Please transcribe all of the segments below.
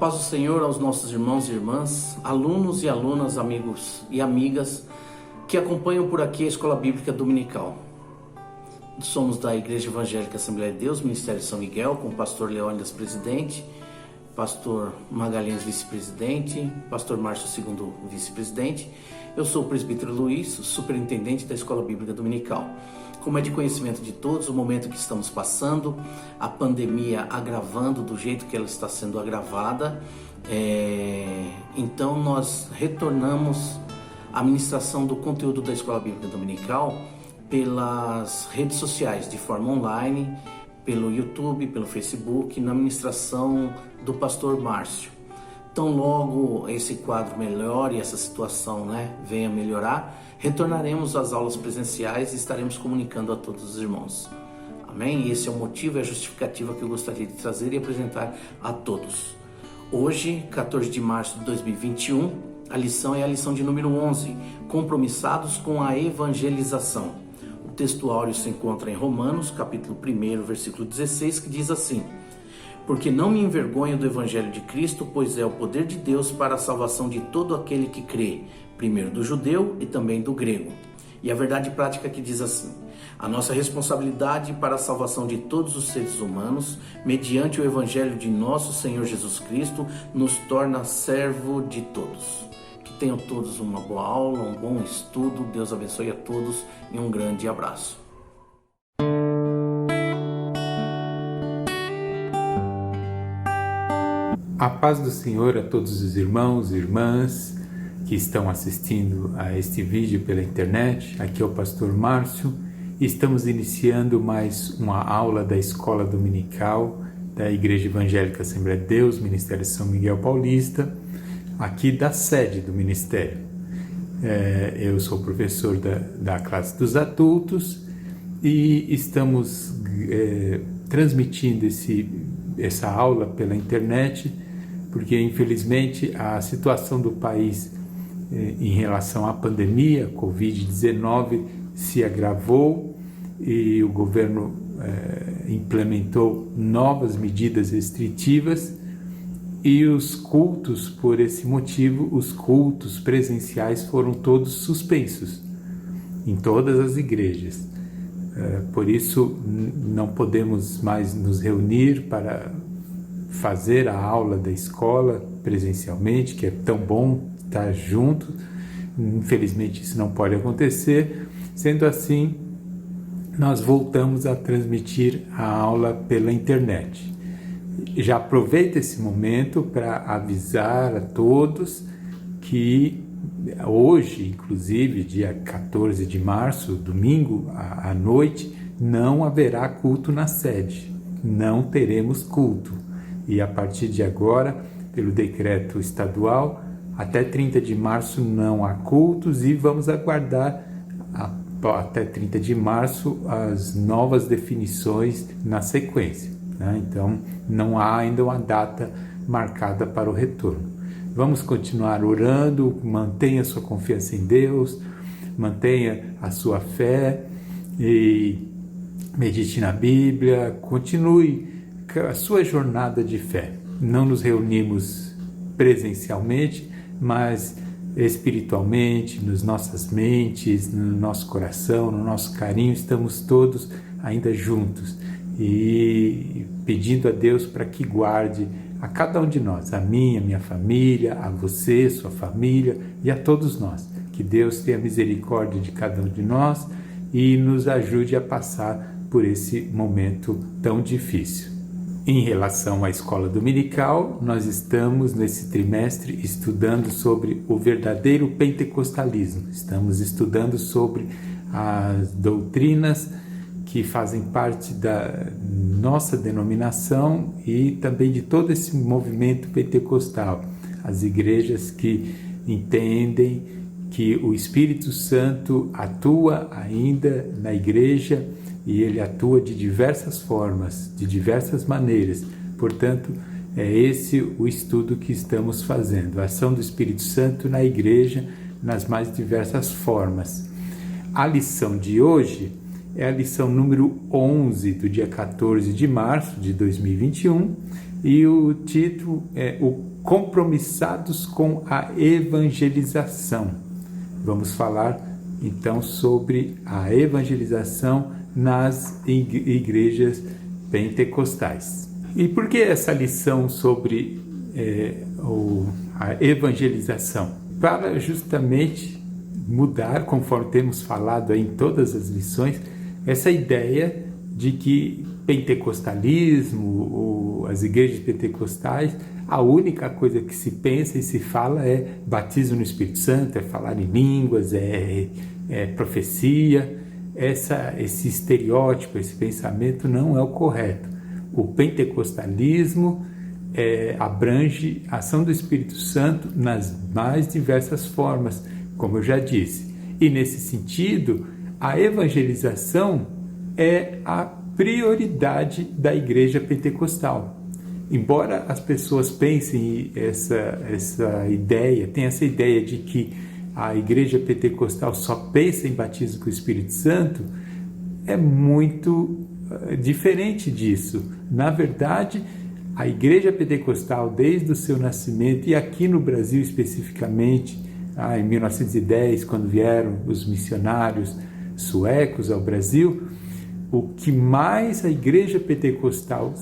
paz do Senhor aos nossos irmãos e irmãs, alunos e alunas, amigos e amigas que acompanham por aqui a Escola Bíblica Dominical. Somos da Igreja Evangélica Assembleia de Deus, Ministério São Miguel, com o pastor Leônidas, presidente, pastor Magalhães, vice-presidente, pastor Márcio, segundo vice-presidente. Eu sou o presbítero Luiz, superintendente da Escola Bíblica Dominical. Como é de conhecimento de todos, o momento que estamos passando, a pandemia agravando do jeito que ela está sendo agravada, então nós retornamos à ministração do conteúdo da Escola Bíblica Dominical pelas redes sociais, de forma online, pelo YouTube, pelo Facebook, na ministração do pastor Márcio. Tão logo esse quadro melhore, essa situação venha melhorar, retornaremos às aulas presenciais e estaremos comunicando a todos os irmãos. Amém? E esse é o motivo e a justificativa que eu gostaria de trazer e apresentar a todos. Hoje, 14 de março de 2021, a lição é a lição de número 11, Compromissados com a Evangelização. O texto áureo se encontra em Romanos, capítulo 1, versículo 16, que diz assim: porque não me envergonho do Evangelho de Cristo, pois é o poder de Deus para a salvação de todo aquele que crê, primeiro do judeu e também do grego. E a verdade prática que diz assim: a nossa responsabilidade para a salvação de todos os seres humanos, mediante o Evangelho de nosso Senhor Jesus Cristo, nos torna servo de todos. Que tenham todos uma boa aula, um bom estudo, Deus abençoe a todos e um grande abraço. A paz do Senhor a todos os irmãos e irmãs que estão assistindo a este vídeo pela internet. Aqui é o pastor Márcio e estamos iniciando mais uma aula da Escola Dominical da Igreja Evangélica Assembleia de Deus, Ministério São Miguel Paulista, aqui da sede do Ministério. Eu sou professor da classe dos adultos e estamos transmitindo essa aula pela internet, porque infelizmente a situação do país em relação à pandemia, Covid-19, se agravou e o governo implementou novas medidas restritivas e os cultos, por esse motivo, os cultos presenciais foram todos suspensos em todas as igrejas. Por isso não podemos mais nos reunir para fazer a aula da escola presencialmente, que é tão bom estar junto. Infelizmente isso não pode acontecer. Sendo assim, nós voltamos a transmitir a aula pela internet. Já aproveito esse momento para avisar a todos que hoje, inclusive, dia 14 de março, domingo à noite, não haverá culto na sede. Não teremos culto. E a partir de agora, pelo decreto estadual, até 30 de março não há cultos e vamos aguardar até 30 de março as novas definições na sequência. Então, não há ainda uma data marcada para o retorno. Vamos continuar orando, mantenha sua confiança em Deus, mantenha a sua fé e medite na Bíblia, continue a sua jornada de fé. Não nos reunimos presencialmente, mas espiritualmente, nas nossas mentes, no nosso coração, no nosso carinho, estamos todos ainda juntos e pedindo a Deus para que guarde a cada um de nós, a mim, a minha família, a você, sua família e a todos nós. Que Deus tenha misericórdia de cada um de nós e nos ajude a passar por esse momento tão difícil. Em relação à escola dominical, nós estamos nesse trimestre estudando sobre o verdadeiro pentecostalismo. Estamos estudando sobre as doutrinas que fazem parte da nossa denominação e também de todo esse movimento pentecostal. As igrejas que entendem que o Espírito Santo atua ainda na igreja e ele atua de diversas formas, de diversas maneiras. Portanto, é esse o estudo que estamos fazendo, a ação do Espírito Santo na igreja nas mais diversas formas. A lição de hoje é a lição número 11 do dia 14 de março de 2021 e o título é O compromissados com a evangelização. Vamos falar então sobre a evangelização nas igrejas pentecostais. E por que essa lição sobre a evangelização? Para justamente mudar, conforme temos falado em todas as lições, essa ideia de que pentecostalismo, as igrejas pentecostais, a única coisa que se pensa e se fala é batismo no Espírito Santo, é falar em línguas, é profecia. Esse estereótipo, esse pensamento não é o correto. O pentecostalismo abrange a ação do Espírito Santo nas mais diversas formas, como eu já disse. E nesse sentido, a evangelização é a prioridade da igreja pentecostal. Embora as pessoas pensem essa ideia, tem essa ideia de que a igreja pentecostal só pensa em batismo com o Espírito Santo, é muito diferente disso. Na verdade, a igreja pentecostal, desde o seu nascimento, e aqui no Brasil especificamente, em 1910, quando vieram os missionários suecos ao Brasil, o que mais a igreja pentecostal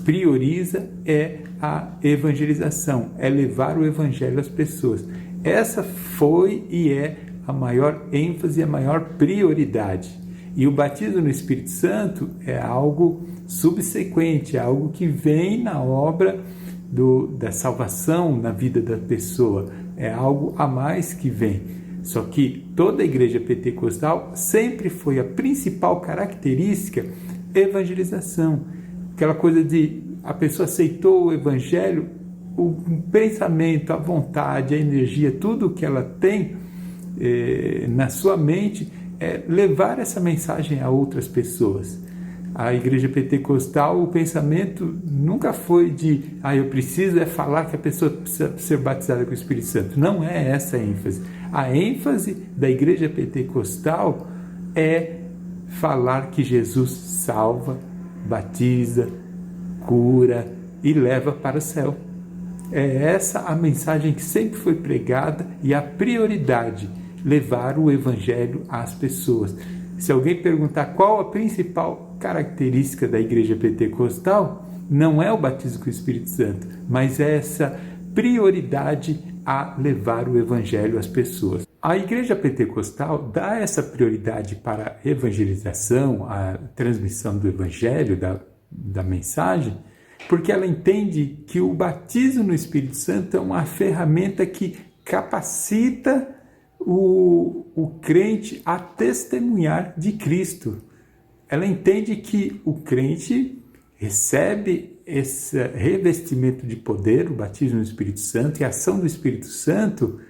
prioriza é a evangelização, é levar o evangelho às pessoas. Essa foi e é a maior ênfase, a maior prioridade. E o batismo no Espírito Santo é algo subsequente, é algo que vem na obra da salvação na vida da pessoa, é algo a mais que vem. Só que toda a igreja pentecostal sempre foi a principal característica evangelização. Aquela coisa de a pessoa aceitou o evangelho, o pensamento, a vontade, a energia, tudo que ela tem na sua mente é levar essa mensagem a outras pessoas. A igreja pentecostal, o pensamento nunca foi de eu preciso falar que a pessoa precisa ser batizada com o Espírito Santo. Não é essa a ênfase. A ênfase da igreja pentecostal é falar que Jesus salva, batiza, cura e leva para o céu. É essa a mensagem que sempre foi pregada e a prioridade, levar o evangelho às pessoas. Se alguém perguntar qual a principal característica da igreja pentecostal, não é o batismo com o Espírito Santo, mas é essa prioridade a levar o evangelho às pessoas. A igreja pentecostal dá essa prioridade para a evangelização, a transmissão do evangelho, da mensagem, porque ela entende que o batismo no Espírito Santo é uma ferramenta que capacita o crente a testemunhar de Cristo. Ela entende que o crente recebe esse revestimento de poder, o batismo no Espírito Santo e a ação do Espírito Santo.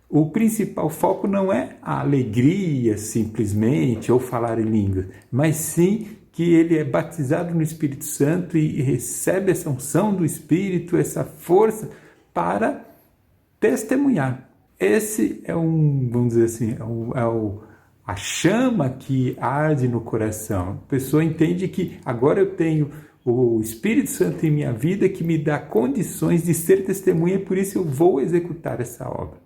O principal foco não é a alegria simplesmente ou falar em línguas, mas sim que ele é batizado no Espírito Santo e recebe essa unção do Espírito, essa força para testemunhar. Esse é vamos dizer assim, a chama que arde no coração. A pessoa entende que agora eu tenho o Espírito Santo em minha vida que me dá condições de ser testemunha, por isso eu vou executar essa obra.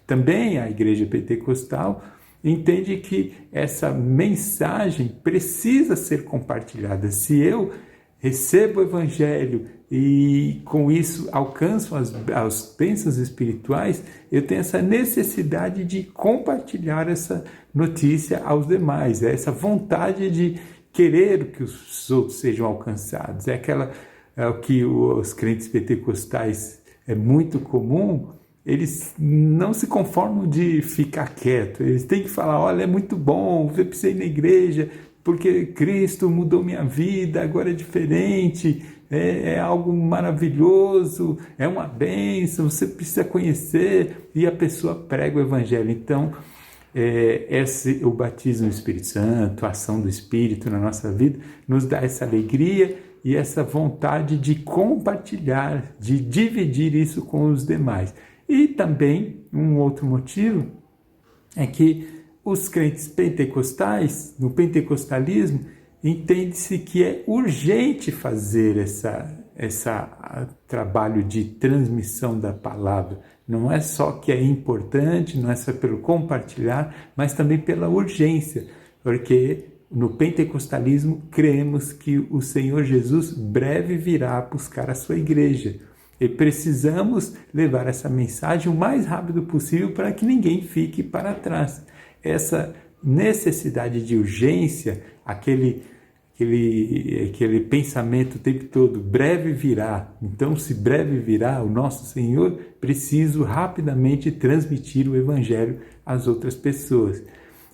Também a igreja pentecostal entende que essa mensagem precisa ser compartilhada. Se eu recebo o evangelho e com isso alcanço as bênçãos espirituais, eu tenho essa necessidade de compartilhar essa notícia aos demais, essa vontade de querer que os outros sejam alcançados. É o que os crentes pentecostais é muito comum. Eles não se conformam de ficar quieto, eles têm que falar, olha, é muito bom, eu precisei ir na igreja, porque Cristo mudou minha vida, agora é diferente, é algo maravilhoso, é uma bênção, você precisa conhecer, e a pessoa prega o evangelho. Então, o batismo no Espírito Santo, a ação do Espírito na nossa vida, nos dá essa alegria e essa vontade de compartilhar, de dividir isso com os demais. E também, um outro motivo é que os crentes pentecostais, no pentecostalismo, entende-se que é urgente fazer esse trabalho de transmissão da palavra. Não é só que é importante, não é só pelo compartilhar, mas também pela urgência, porque no pentecostalismo cremos que o Senhor Jesus breve virá buscar a sua igreja. E precisamos levar essa mensagem o mais rápido possível para que ninguém fique para trás. Essa necessidade de urgência, aquele pensamento o tempo todo, breve virá. Então, se breve virá o nosso Senhor, preciso rapidamente transmitir o Evangelho às outras pessoas.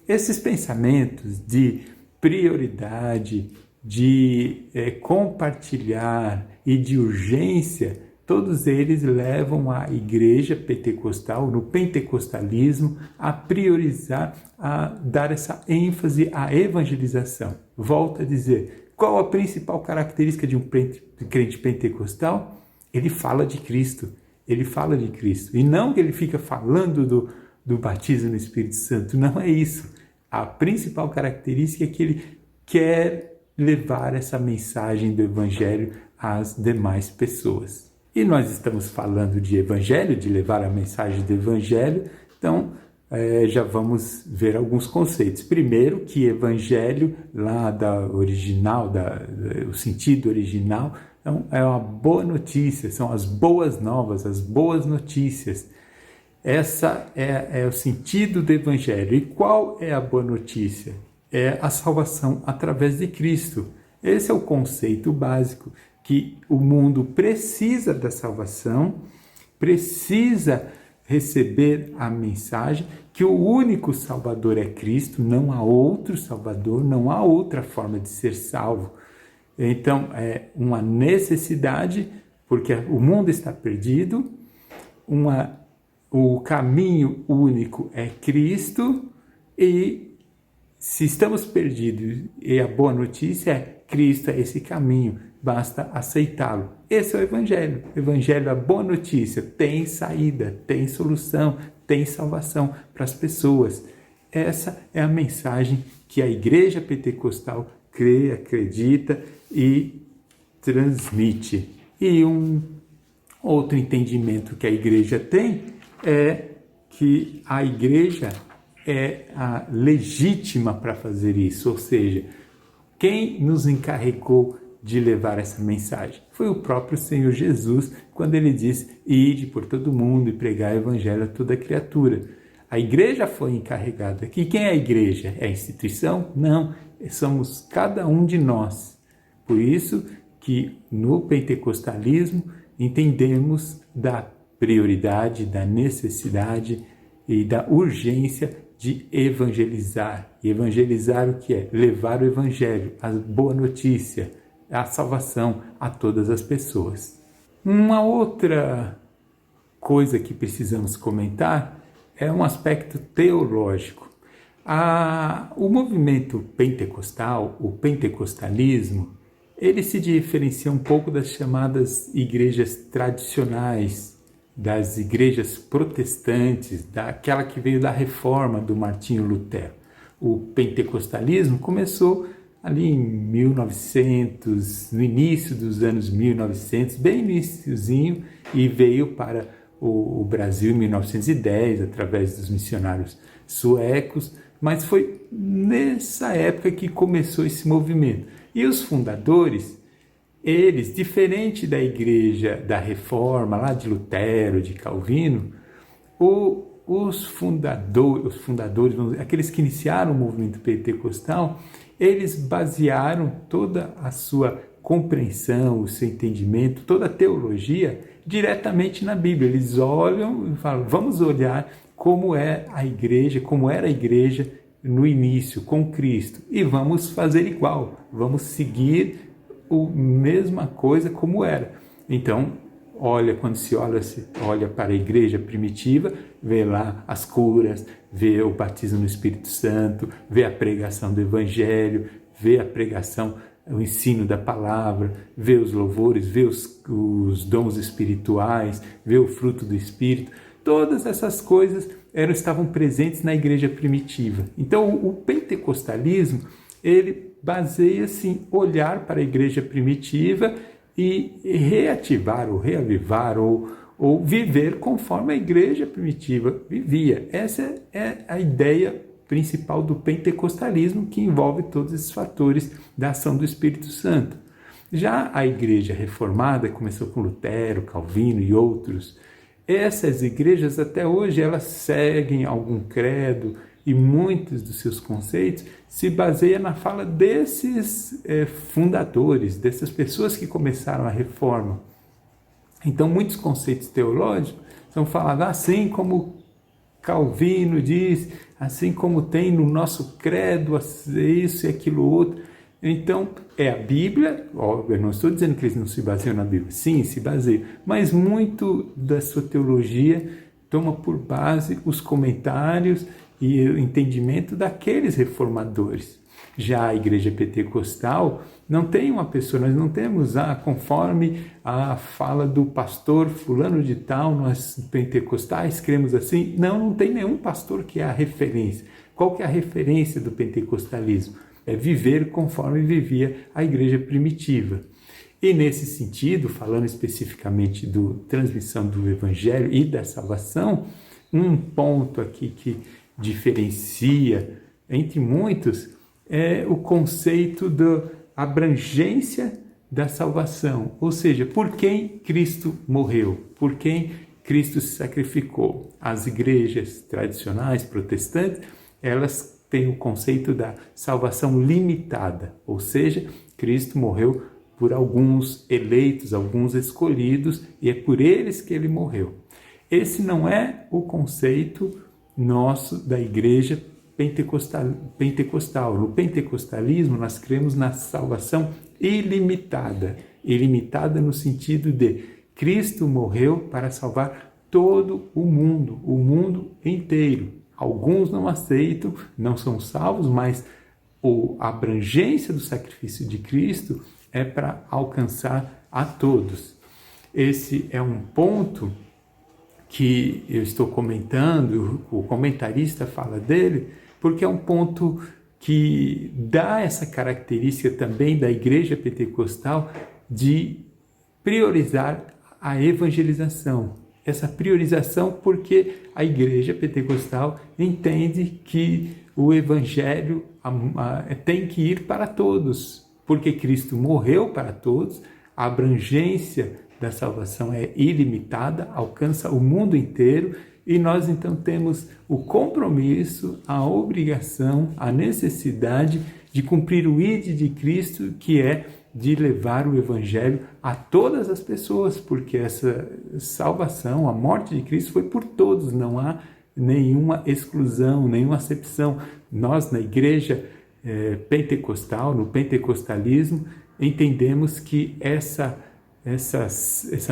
Esses pensamentos de prioridade, de compartilhar e de urgência, todos eles levam a igreja pentecostal, no pentecostalismo, a priorizar, a dar essa ênfase à evangelização. Volto a dizer, qual a principal característica de um crente pentecostal? Ele fala de Cristo, ele fala de Cristo. E não que ele fica falando do batismo no Espírito Santo, não é isso. A principal característica é que ele quer levar essa mensagem do Evangelho às demais pessoas. E nós estamos falando de Evangelho, de levar a mensagem do Evangelho, então já vamos ver alguns conceitos. Primeiro, que Evangelho, lá da original, o sentido original, então, é uma boa notícia, são as boas novas, as boas notícias. Essa é o sentido do Evangelho. E qual é a boa notícia? É a salvação através de Cristo. Esse é o conceito básico, que o mundo precisa da salvação, precisa receber a mensagem que o único Salvador é Cristo, não há outro Salvador, não há outra forma de ser salvo. Então, é uma necessidade, porque o mundo está perdido, o caminho único é Cristo, e se estamos perdidos, e a boa notícia é Cristo é esse caminho, basta aceitá-lo. Esse é o Evangelho. O Evangelho é a boa notícia, tem saída, tem solução, tem salvação para as pessoas. Essa é a mensagem que a Igreja Pentecostal crê, acredita e transmite. E um outro entendimento que a Igreja tem é que a Igreja é a legítima para fazer isso, ou seja, quem nos encarregou de levar essa mensagem? Foi o próprio Senhor Jesus, quando ele disse, ide por todo mundo e pregar o Evangelho a toda criatura. A igreja foi encarregada. E quem é a igreja? É a instituição? Não, somos cada um de nós. Por isso que no pentecostalismo entendemos da prioridade, da necessidade e da urgência de evangelizar. E evangelizar o que é? Levar o Evangelho, a boa notícia, a salvação a todas as pessoas. Uma outra coisa que precisamos comentar é um aspecto teológico. O movimento pentecostal, o pentecostalismo, ele se diferencia um pouco das chamadas igrejas tradicionais, das igrejas protestantes, daquela que veio da reforma do Martinho Lutero. O pentecostalismo começou ali em 1900, no início dos anos 1900, bem iniciozinho, e veio para o Brasil em 1910, através dos missionários suecos, mas foi nessa época que começou esse movimento. E os fundadores, eles, diferente da igreja da Reforma, lá de Lutero, de Calvino, os fundadores, aqueles que iniciaram o movimento pentecostal, eles basearam toda a sua compreensão, o seu entendimento, toda a teologia diretamente na Bíblia. Eles olham e falam, vamos olhar como é a igreja, como era a igreja no início, com Cristo, e vamos fazer igual, vamos seguir a mesma coisa como era. Então, quando se olha para a igreja primitiva, vê lá as curas, vê o batismo no Espírito Santo, vê a pregação do Evangelho, vê a pregação, o ensino da palavra, vê os louvores, vê os dons espirituais, vê o fruto do Espírito. Todas essas coisas estavam presentes na igreja primitiva. Então, o pentecostalismo, ele baseia-se em olhar para a igreja primitiva e reativar ou reavivar ou viver conforme a igreja primitiva vivia. Essa é a ideia principal do pentecostalismo, que envolve todos esses fatores da ação do Espírito Santo. Já a igreja reformada começou com Lutero, Calvino e outros. Essas igrejas até hoje elas seguem algum credo e muitos dos seus conceitos se baseiam na fala desses fundadores, dessas pessoas que começaram a reforma. Então muitos conceitos teológicos são falados assim como Calvino diz, assim como tem no nosso credo isso e aquilo outro. Então, é a Bíblia, óbvio, eu não estou dizendo que eles não se baseiam na Bíblia, sim, se baseiam, mas muito da sua teologia toma por base os comentários e o entendimento daqueles reformadores. Já a igreja pentecostal não tem uma pessoa, nós não temos, conforme a fala do pastor fulano de tal, nós pentecostais cremos assim. Não tem nenhum pastor que é a referência. Qual que é a referência do pentecostalismo? É viver conforme vivia a igreja primitiva. E nesse sentido, falando especificamente da transmissão do evangelho e da salvação, um ponto aqui que diferencia entre muitos é o conceito da abrangência da salvação, ou seja, por quem Cristo morreu, por quem Cristo se sacrificou. As igrejas tradicionais protestantes, elas têm o conceito da salvação limitada, ou seja, Cristo morreu por alguns eleitos, alguns escolhidos, e é por eles que ele morreu. Esse não é o conceito nosso da igreja pentecostal. No pentecostalismo, nós cremos na salvação ilimitada. Ilimitada no sentido de Cristo morreu para salvar todo o mundo inteiro. Alguns não aceitam, não são salvos, mas a abrangência do sacrifício de Cristo é para alcançar a todos. Esse é um ponto que eu estou comentando, o comentarista fala dele, porque é um ponto que dá essa característica também da igreja pentecostal de priorizar a evangelização. Essa priorização porque a igreja pentecostal entende que o evangelho tem que ir para todos, porque Cristo morreu para todos, a abrangência da salvação é ilimitada, alcança o mundo inteiro, e nós então temos o compromisso, a obrigação, a necessidade de cumprir o ID de Cristo, que é de levar o evangelho a todas as pessoas, porque essa salvação, a morte de Cristo foi por todos, não há nenhuma exclusão, nenhuma acepção. Nós na igreja pentecostal, no pentecostalismo, entendemos que essa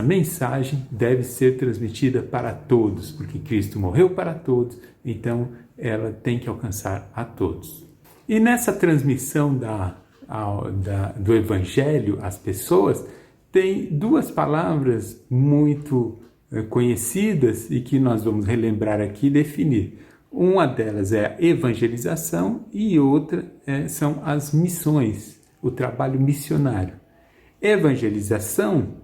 mensagem deve ser transmitida para todos, porque Cristo morreu para todos, então ela tem que alcançar a todos. E nessa transmissão do Evangelho às pessoas, tem duas palavras muito conhecidas e que nós vamos relembrar aqui e definir. Uma delas é a evangelização e outra são as missões, o trabalho missionário. Evangelização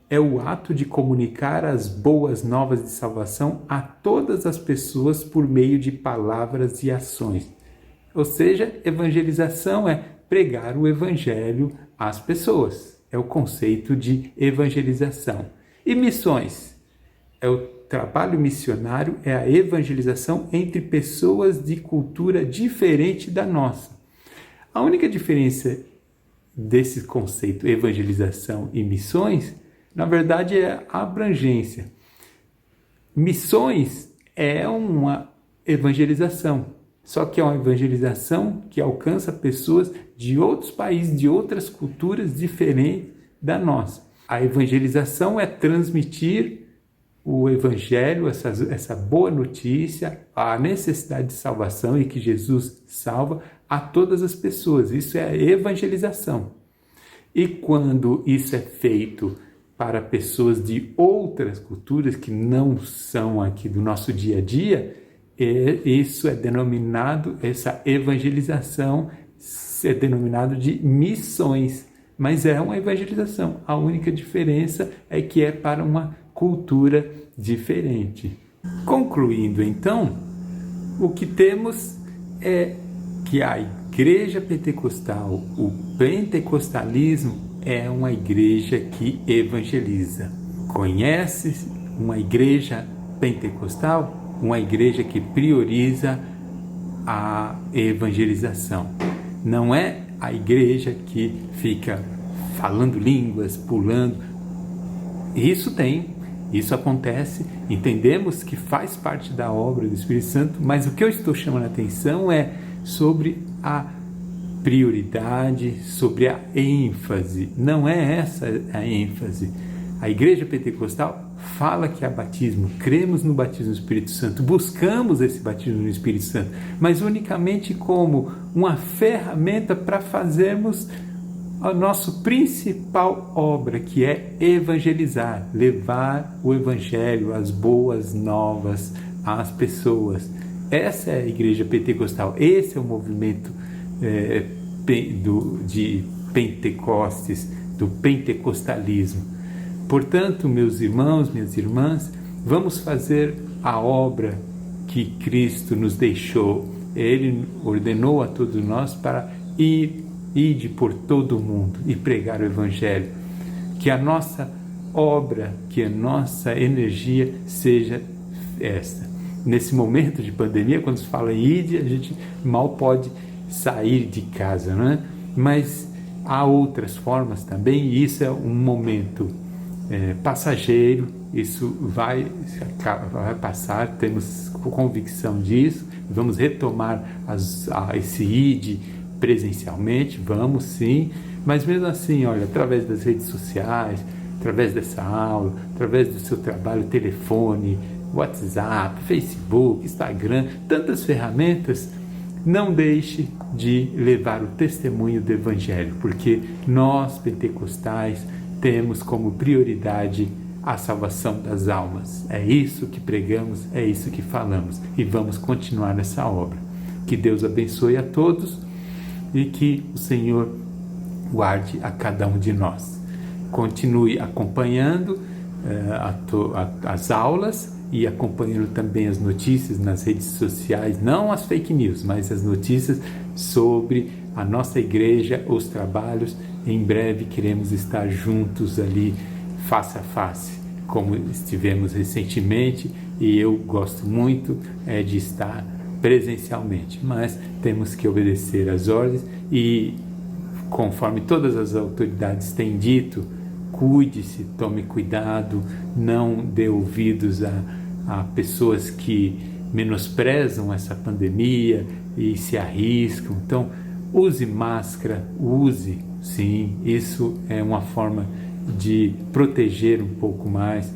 é o ato de comunicar as boas novas de salvação a todas as pessoas por meio de palavras e ações. Ou seja, evangelização é pregar o evangelho às pessoas. É o conceito de evangelização. E missões? É o trabalho missionário, é a evangelização entre pessoas de cultura diferente da nossa. A única diferença desse conceito evangelização e missões, na verdade, é a abrangência. Missões é uma evangelização, só que é uma evangelização que alcança pessoas de outros países, de outras culturas diferentes da nossa. A evangelização é transmitir o evangelho, essa boa notícia, a necessidade de salvação e que Jesus salva a todas as pessoas. Isso é a evangelização. E quando isso é feito para pessoas de outras culturas que não são aqui do nosso dia a dia, isso é denominado, essa evangelização é denominado de missões. mas é uma evangelização. A única diferença é que é para uma cultura diferente. Concluindo, então, o que temos é que a igreja pentecostal, o pentecostalismo, é uma igreja que evangeliza. Conhece uma igreja pentecostal? Uma igreja que prioriza a evangelização. Não é a igreja que fica falando línguas, pulando. Isso acontece, entendemos que faz parte da obra do Espírito Santo, mas o que eu estou chamando a atenção é sobre a prioridade, sobre a ênfase. Não é essa a ênfase. A igreja pentecostal fala que há batismo, cremos no batismo do Espírito Santo, buscamos esse batismo no Espírito Santo, mas unicamente como uma ferramenta para fazermos a nossa principal obra, que é evangelizar, levar o evangelho, as boas novas às pessoas. Essa é a igreja pentecostal, esse é o movimento de Pentecostes, do pentecostalismo. Portanto, meus irmãos, minhas irmãs, vamos fazer a obra que Cristo nos deixou. Ele ordenou a todos nós para ide por todo o mundo e pregar o Evangelho. Que a nossa obra, que a nossa energia seja esta. Nesse momento de pandemia, quando se fala em ide, a gente mal pode sair de casa, não é? Mas há outras formas também, e isso é um momento passageiro, isso vai passar, temos convicção disso, vamos retomar esse ide presencialmente, vamos sim, mas mesmo assim, olha, através das redes sociais, através dessa aula, através do seu trabalho, telefone, WhatsApp, Facebook, Instagram, tantas ferramentas, não deixe de levar o testemunho do Evangelho, porque nós, pentecostais, temos como prioridade a salvação das almas. É isso que pregamos, é isso que falamos, e vamos continuar nessa obra. Que Deus abençoe a todos e que o Senhor guarde a cada um de nós. Continue acompanhando as aulas e acompanhando também as notícias nas redes sociais, não as fake news, mas as notícias sobre a nossa igreja, os trabalhos. Em breve queremos estar juntos ali, face a face, como estivemos recentemente, e eu gosto muito de estar presencialmente, mas temos que obedecer às ordens e, conforme todas as autoridades têm dito, cuide-se, tome cuidado, não dê ouvidos a pessoas que menosprezam essa pandemia e se arriscam. Então, use máscara, use, sim, isso é uma forma de proteger um pouco mais.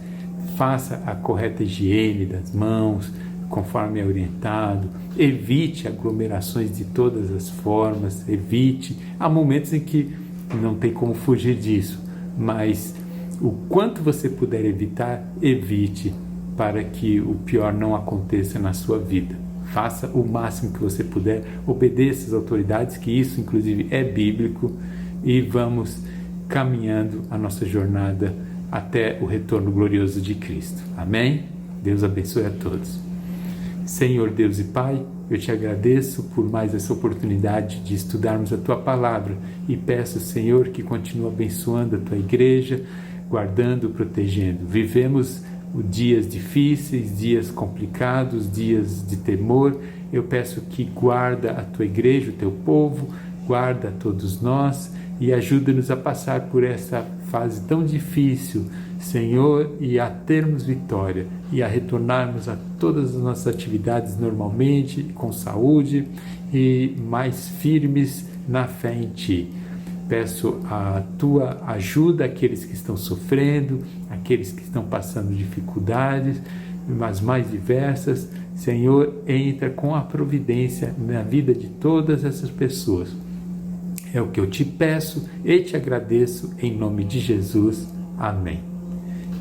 Faça a correta higiene das mãos, conforme é orientado. Evite aglomerações de todas as formas, evite. Há momentos em que não tem como fugir disso, mas o quanto você puder evitar, evite, para que o pior não aconteça na sua vida. Faça o máximo que você puder, obedeça às autoridades, que isso inclusive é bíblico, e vamos caminhando a nossa jornada até o retorno glorioso de Cristo. Amém? Deus abençoe a todos. Senhor Deus e Pai, eu te agradeço por mais essa oportunidade de estudarmos a Tua Palavra e peço, Senhor, que continue abençoando a Tua Igreja, guardando, protegendo. Vivemos dias difíceis, dias complicados, dias de temor. Eu peço que guarda a Tua Igreja, o Teu povo, guarda a todos nós e ajuda-nos a passar por essa fase tão difícil, Senhor, e a termos vitória e a retornarmos a todas as nossas atividades normalmente, com saúde e mais firmes na fé em Ti. Peço a Tua ajuda àqueles que estão sofrendo, àqueles que estão passando dificuldades, as mais diversas. Senhor, entra com a providência na vida de todas essas pessoas. É o que eu te peço e te agradeço em nome de Jesus. Amém.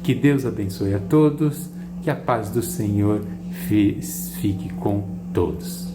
Que Deus abençoe a todos, que a paz do Senhor fique com todos.